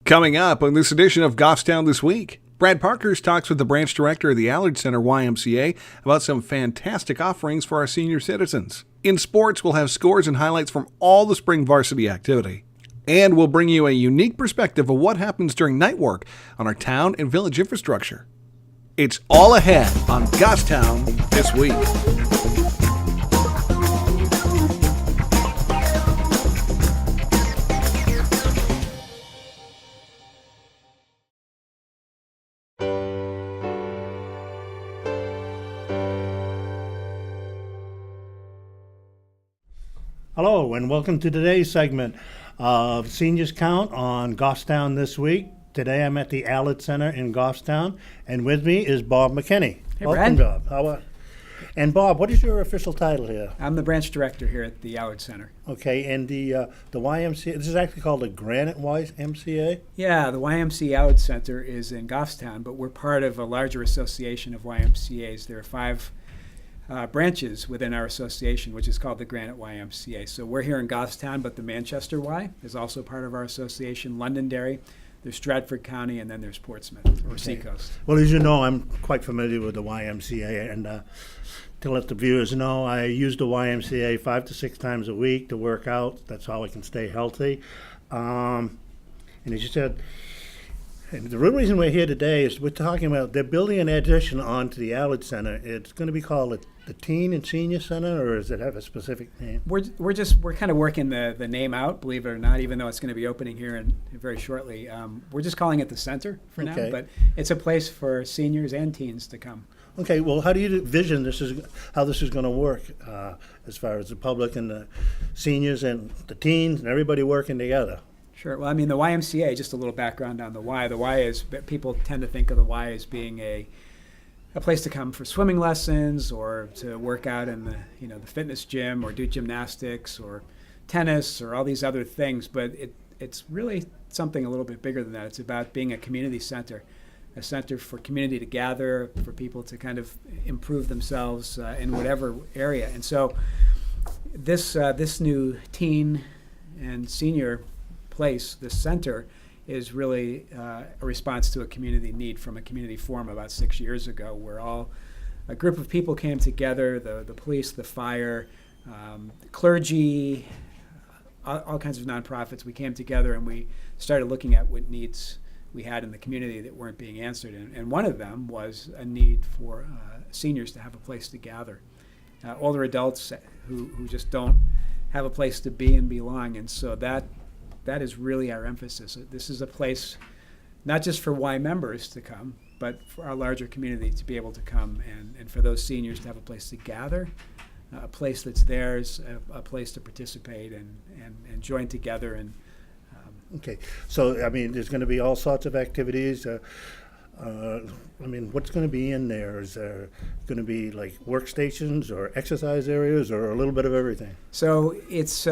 Coming up on this edition of Goffstown This Week, Brad Parkhurst talks with the branch director of the Allard Center YMCA about some fantastic offerings for our senior citizens. In sports, we'll have scores and highlights from all the spring varsity activity. And we'll bring you a unique perspective of what happens during night work on our town and village infrastructure. It's all ahead on Goffstown This Week. Hello, and welcome to today's segment of Seniors Count on Goffstown This Week. Today I'm at the Allard Center in Goffstown, and with me is Bob McKinney. Hey, welcome, Brad. Bob. And Bob, what is your official title here? I'm the branch director here at the Allard Center. Okay, and the YMCA, this is actually called the Granite YMCA? Yeah, the YMCA Allard Center is in Goffstown, but we're part of a larger association of YMCAs. There are 5 branches within our association, which is called the Granite YMCA. So we're here in Goffstown, but the Manchester Y is also part of our association. Londonderry, there's Stratford County, and then there's Portsmouth or Seacoast. Well, as you know, I'm quite familiar with the YMCA, and to let the viewers know, I use the YMCA 5 to 6 times a week to work out. That's how I can stay healthy. And as you said, and the real reason we're here today is we're talking about they're building an addition onto the Allard Center. It's going to be called the Teen and Senior Center, or does it have a specific name? We're kind of working the name out, believe it or not, even though it's going to be opening here very shortly. We're just calling it the center for now, but it's a place for seniors and teens to come. Okay, well, how do you envision how this is going to work as far as the public and the seniors and the teens and everybody working together? Sure. Well, I mean, the YMCA, just a little background on the Y. The Y is, people tend to think of the Y as being a place to come for swimming lessons or to work out in the fitness gym or do gymnastics or tennis or all these other things. But it's really something a little bit bigger than that. It's about being a community center, a center for community to gather, for people to kind of improve themselves in whatever area. And so this new teen and senior place, this center, is really a response to a community need from a community forum about 6 years ago, where a group of people came together, the police, the fire, clergy, all kinds of nonprofits. We came together and we started looking at what needs we had in the community that weren't being answered. And one of them was a need for seniors to have a place to gather. Older adults who just don't have a place to be and belong. And so that is really our emphasis. This is a place not just for Y members to come, but for our larger community to be able to come and for those seniors to have a place to gather, a place that's theirs, a place to participate and join together. Okay, so I mean, there's going to be all sorts of activities. I mean, what's going to be in there? Is there going to be like workstations or exercise areas or a little bit of everything? So it's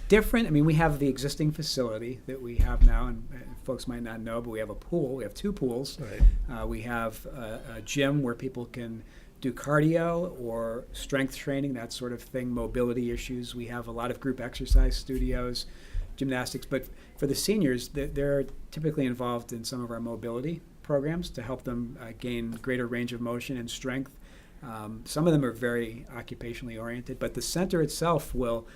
different. I mean, we have the existing facility that we have now, and folks might not know, but we have a pool. We have 2 pools. Right. We have a gym where people can do cardio or strength training, that sort of thing, mobility issues. We have a lot of group exercise studios, gymnastics. But for the seniors, they're typically involved in some of our mobility programs to help them gain greater range of motion and strength. Some of them are very occupationally oriented, but the center itself will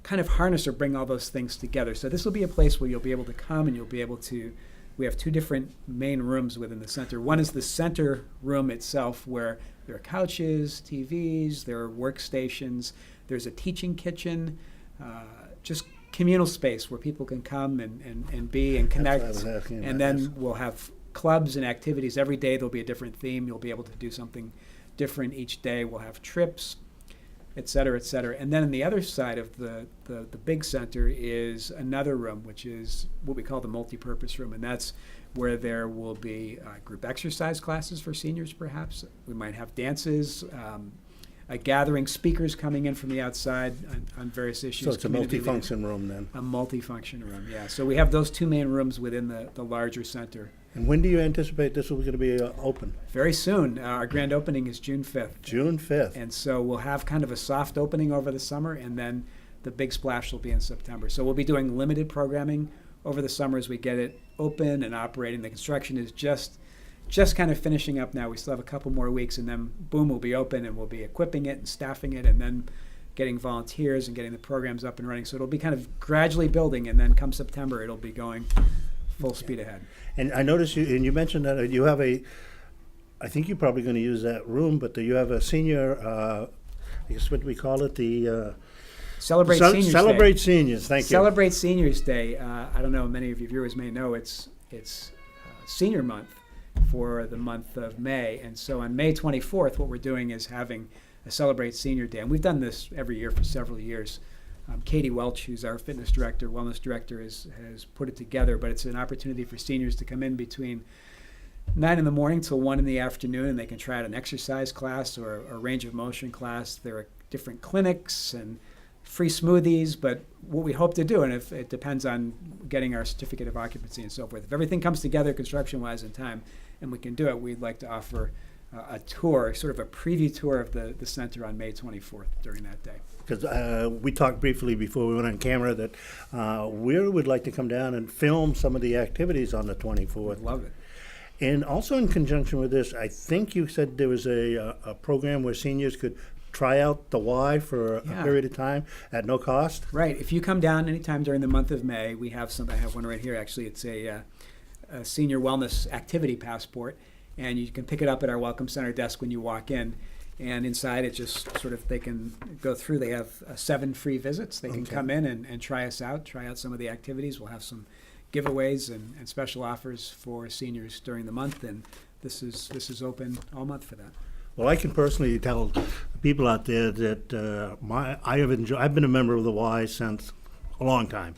kind of harness or bring all those things together. So this will be a place where you'll be able to come and you'll be able to, we have 2 different main rooms within the center. One is the center room itself, where there are couches, TVs, there are workstations, there's a teaching kitchen, just communal space where people can come and be and connect. And then we'll have clubs and activities. Every day there'll be a different theme. You'll be able to do something different each day. We'll have trips, et cetera, et cetera. And then on the other side of the big center is another room, which is what we call the multi-purpose room. And that's where there will be group exercise classes for seniors, perhaps. We might have dances, a gathering, speakers coming in from the outside on various issues. So it's a multifunction room then? A multifunction room, yeah. So we have those 2 main rooms within the larger center. And when do you anticipate this is going to be open? Very soon. Our grand opening is June 5th. June 5th. And so we'll have kind of a soft opening over the summer, and then the big splash will be in September. So we'll be doing limited programming over the summer as we get it open and operating. The construction is just kind of finishing up now. We still have a couple more weeks, and then boom, we'll be open, and we'll be equipping it and staffing it, and then getting volunteers and getting the programs up and running. So it'll be kind of gradually building, and then come September, it'll be going full speed ahead. And I noticed you mentioned that you have I think you're probably going to use that room, but you have a senior, I guess what do we call it, the Celebrate Seniors Day. Celebrate Seniors, thank you. Celebrate Seniors Day. I don't know, many of your viewers may know it's Senior Month for the month of May. And so on May 24th, what we're doing is having a Celebrate Senior Day. And we've done this every year for several years. Katie Welch, who's our fitness director, wellness director, has put it together. But it's an opportunity for seniors to come in between 9 in the morning till 1 in the afternoon, and they can try out an exercise class or a range of motion class. There are different clinics and free smoothies, but what we hope to do, and if it depends on getting our certificate of occupancy and so forth, if everything comes together construction-wise in time and we can do it, we'd like to offer a tour, sort of a preview tour of the center on May 24th during that day. Because we talked briefly before we went on camera that we would like to come down and film some of the activities on the 24th. Love it. And also in conjunction with this, I think you said there was a program where seniors could try out the Y for a period of time at no cost. Right. If you come down anytime during the month of May, we have I have one right here actually. It's a senior wellness activity passport, and you can pick it up at our Welcome Center desk when you walk in. And inside it just sort of, they can go through. They have 7 free visits. They can come in and try us out, try out some of the activities. We'll have some giveaways and special offers for seniors during the month, and this is open all month for that. Well, I can personally tell the people out there that I've been a member of the Y since a long time,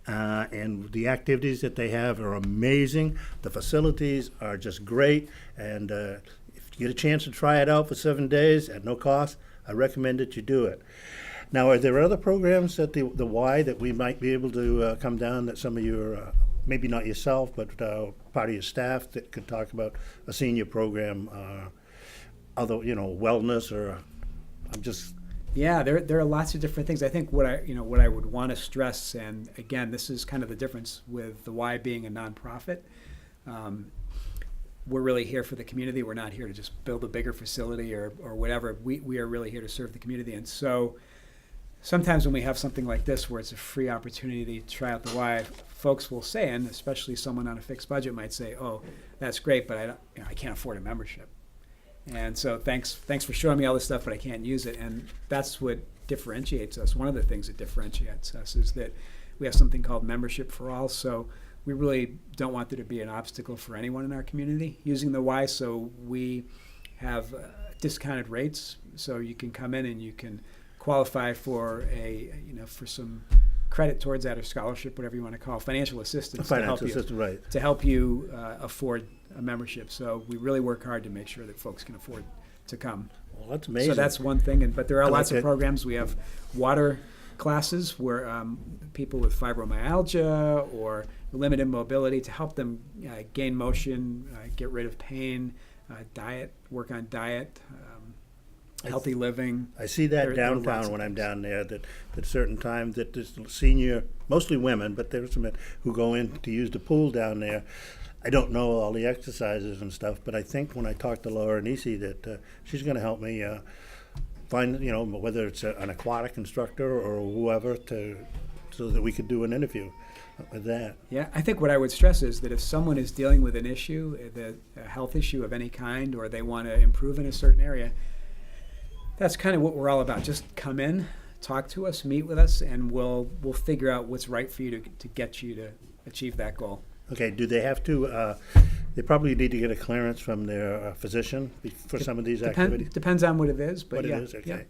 and the activities that they have are amazing. The facilities are just great, and if you get a chance to try it out for 7 days at no cost, I recommend that you do it. Now, are there other programs at the Y that we might be able to come down that some of your, maybe not yourself, but part of your staff that could talk about a senior program, other, wellness, or I'm just... Yeah, there are lots of different things. I think what I would want to stress, and again, this is kind of the difference with the Y being a nonprofit. We're really here for the community. We're not here to just build a bigger facility or whatever. We are really here to serve the community. And so sometimes when we have something like this where it's a free opportunity to try out the Y, folks will say, and especially someone on a fixed budget might say, "Oh, that's great, but I can't afford a membership. And so thanks for showing me all this stuff, but I can't use it." And that's what differentiates us. One of the things that differentiates us is that we have something called Membership for All. So we really don't want there to be an obstacle for anyone in our community using the Y. So we have discounted rates. So you can come in and you can qualify for for some credit towards that, or scholarship, whatever you want to call it, financial assistance, to help you afford a membership. So we really work hard to make sure that folks can afford to come. Well, that's amazing. So that's one thing, but there are lots of programs. We have water classes where people with fibromyalgia or limited mobility, to help them gain motion, get rid of pain, work on diet, healthy living. I see that downtown when I'm down there, that at certain times that there's senior, mostly women, but there's some men who go in to use the pool down there. I don't know all the exercises and stuff, but I think when I talked to Laura Nisi that she's going to help me find, whether it's an aquatic instructor or whoever, so that we could do an interview with that. Yeah, I think what I would stress is that if someone is dealing with an issue, a health issue of any kind, or they want to improve in a certain area, that's kind of what we're all about. Just come in, talk to us, meet with us, and we'll figure out what's right for you to get you to achieve that goal. Okay, do they have to, they probably need to get a clearance from their physician for some of these activities? Depends on what it is, but what yeah. It is, okay.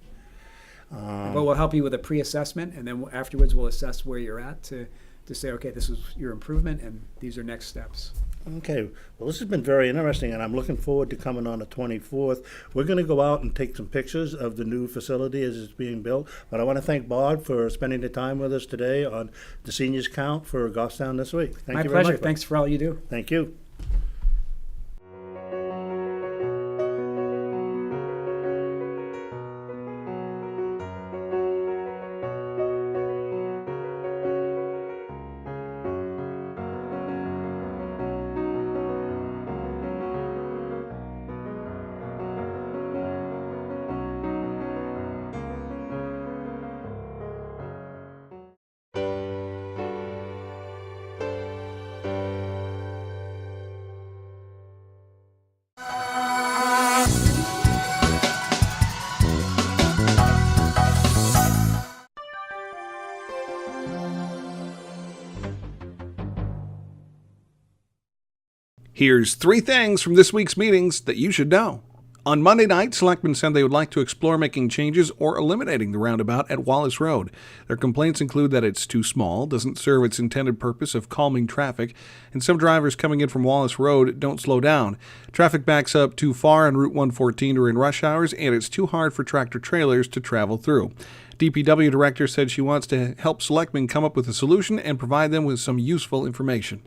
Yeah. But we'll help you with a pre-assessment, and then afterwards we'll assess where you're at to say, okay, this is your improvement, and these are next steps. Okay, well, this has been very interesting, and I'm looking forward to coming on the 24th. We're going to go out and take some pictures of the new facility as it's being built, but I want to thank Bob for spending the time with us today on the Seniors Count for Goffstown this week. Thank you very much. My pleasure. Thanks for all you do. Thank you. Here's 3 things from this week's meetings that you should know. On Monday night, selectmen said they would like to explore making changes or eliminating the roundabout at Wallace Road. Their complaints include that it's too small, doesn't serve its intended purpose of calming traffic, and some drivers coming in from Wallace Road don't slow down. Traffic backs up too far on Route 114 during rush hours, and it's too hard for tractor-trailers to travel through. DPW director said she wants to help selectmen come up with a solution and provide them with some useful information.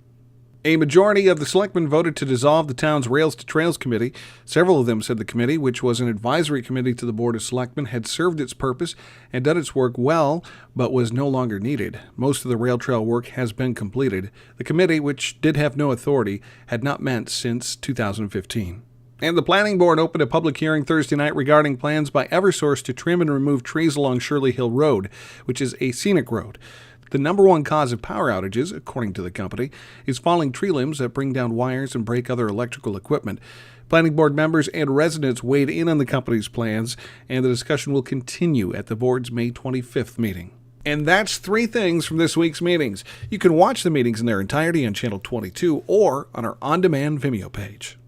A majority of the selectmen voted to dissolve the town's Rails to Trails Committee. Several of them said the committee, which was an advisory committee to the Board of Selectmen, had served its purpose and done its work well, but was no longer needed. Most of the rail trail work has been completed. The committee, which did have no authority, had not met since 2015. And the Planning Board opened a public hearing Thursday night regarding plans by Eversource to trim and remove trees along Shirley Hill Road, which is a scenic road. The number one cause of power outages, according to the company, is falling tree limbs that bring down wires and break other electrical equipment. Planning board members and residents weighed in on the company's plans, and the discussion will continue at the board's May 25th meeting. And that's 3 things from this week's meetings. You can watch the meetings in their entirety on Channel 22 or on our on-demand Vimeo page.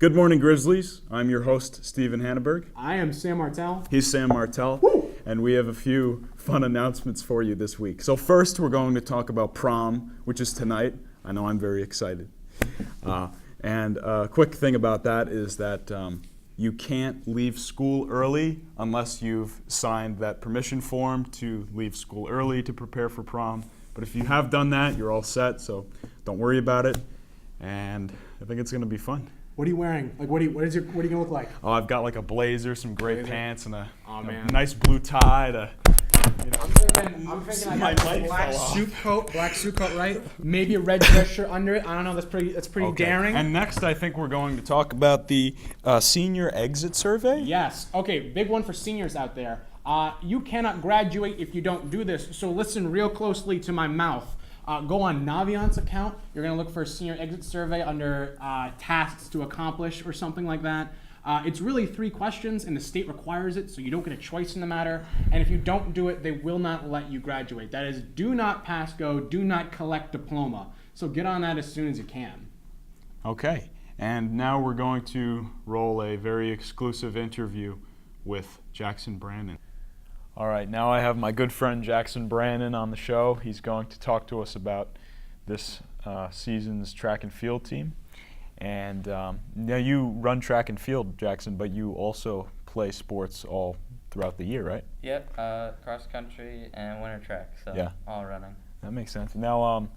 Good morning, Grizzlies. I'm your host, Stephen Hanneberg. I am Sam Martell. He's Sam Martell. Woo! And we have a few fun announcements for you this week. So first, we're going to talk about prom, which is tonight. I know I'm very excited. And a quick thing about that is that you can't leave school early unless you've signed that permission form to leave school early to prepare for prom. But if you have done that, you're all set, so don't worry about it. And I think it's going to be fun. What are you wearing? Like, what are you gonna look like? Oh, I've got like a blazer, some gray Blazer. pants, and a Man. nice blue tie to, I'm thinking I My got light a black fell off. suit coat, right? Maybe a red dress shirt under it. I don't know. That's pretty Okay. daring. And next, I think we're going to talk about the senior exit survey. Yes. Okay. Big one for seniors out there. You cannot graduate if you don't do this. So listen real closely to my mouth. Go on Navion's account. You're going to look for a senior exit survey under tasks to accomplish or something like that. It's really 3 questions, and the state requires it, so you don't get a choice in the matter. And if you don't do it, they will not let you graduate. That is, do not pass go, do not collect diploma. So get on that as soon as you can. Okay. And now we're going to roll a very exclusive interview with Jackson Brannon. All right, now I have my good friend Jackson Brannon on the show. He's going to talk to us about this season's track and field team. And now you run track and field, Jackson, but you also play sports all throughout the year, right? Yep, cross country and winter track, so Yeah. all running. That makes sense. Now,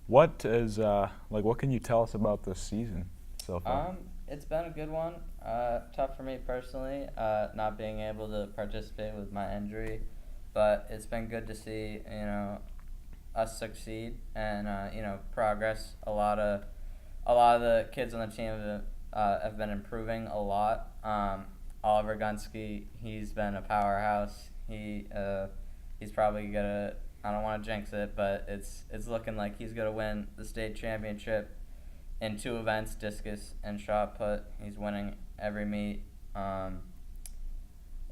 what is what can you tell us about this season so far? It's been a good one. Tough for me personally, not being able to participate with my injury, but it's been good to see, us succeed and progress. A lot of the kids on the team have been improving a lot. Oliver Gunsky, he's been a powerhouse. He's probably gonna, I don't want to jinx it, but it's looking like he's gonna win the state championship in 2 events, discus and shot put. He's winning every meet.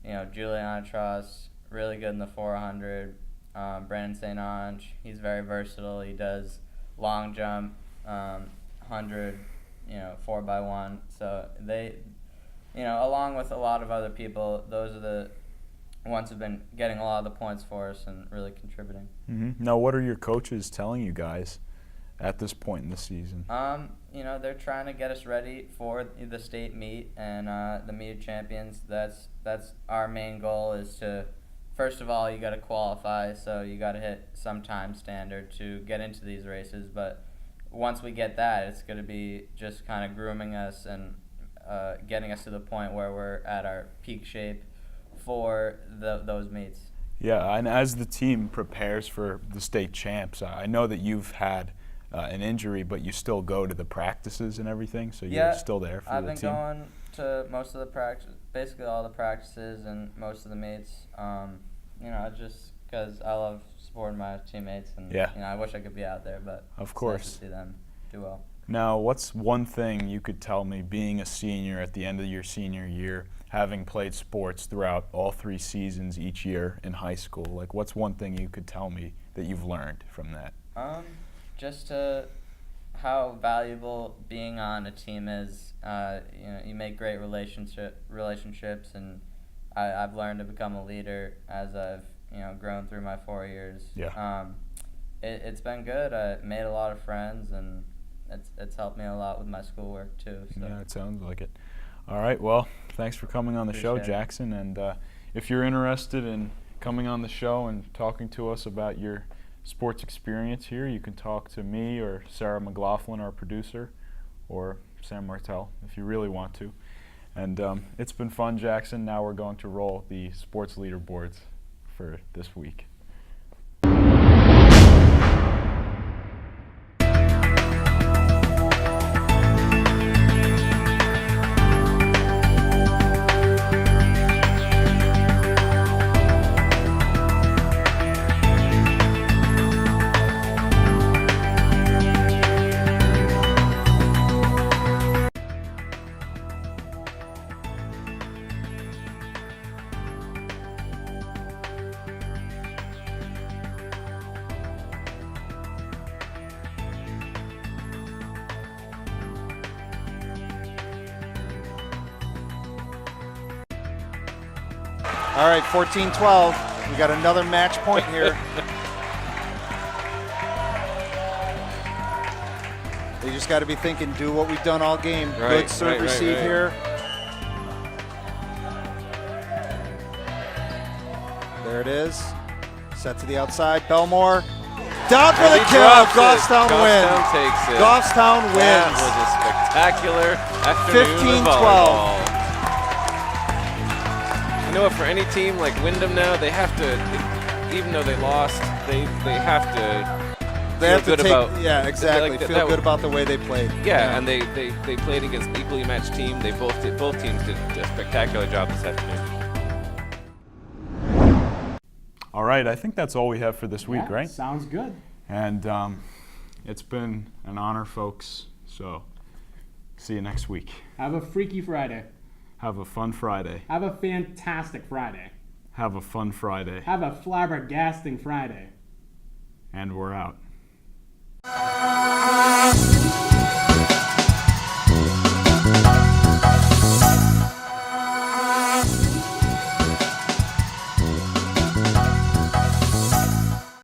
Julian Tross, really good in the 400. Brandon St. Ange, he's very versatile. He does long jump, 100, 4x1. So they, along with a lot of other people, those are the ones who've been getting a lot of the points for us and really contributing. Mm-hmm. Now, what are your coaches telling you guys at this point in the season? They're trying to get us ready for the state meet and the meet of champions. That's our main goal, is to, first of all, you got to qualify, so you got to hit some time standard to get into these races. But once we get that, it's going to be just kind of grooming us and getting us to the point where we're at our peak shape for those meets. Yeah, and as the team prepares for the state champs, I know that you've had an injury, but you still go to the practices and everything, so you're still there for the team. I've been going to most of the practice, basically all the practices and most of the meets. Just because I love supporting my teammates, and I wish I could be out there, but of course, it's nice to see them do well. Now, what's one thing you could tell me, being a senior at the end of your senior year, having played sports throughout all 3 seasons each year in high school? Like, what's one thing you could tell me that you've learned from that? Just how valuable being on a team is. You make great relationships, and I've learned to become a leader as I've grown through my 4 years. Yeah. It's been good. I made a lot of friends, and it's helped me a lot with my schoolwork too. So. Yeah, it sounds like it. All right, well, thanks for coming on the show, Jackson. And if you're interested in coming on the show and talking to us about your sports experience here, you can talk to me or Sarah McLaughlin, our producer, or Sam Martell if you really want to. And it's been fun, Jackson. Now we're going to roll the sports leaderboards for this week. All right, 14-12. We got another match point here. They just got to be thinking, do what we've done all game. Good serve receive here. There it is. Set to the outside. Belmore. Down for the kill. Goffstown wins. Goffstown takes it. Goffstown That wins. was a spectacular afternoon of 15-12. volleyball. You know what, for any team like Wyndham now, they have to, even though they lost, they have to They have to good take, about, yeah, exactly. like Feel good about the way they played. Yeah, and they played against an equally matched team. Both teams did a spectacular job this afternoon. All right, I think that's all we have for this week, right? Sounds good. And it's been an honor, folks. So see you next week. Have a freaky Friday. Have a fun Friday. Have a fantastic Friday. Have a fun Friday. Have a flabbergasting Friday. And we're out.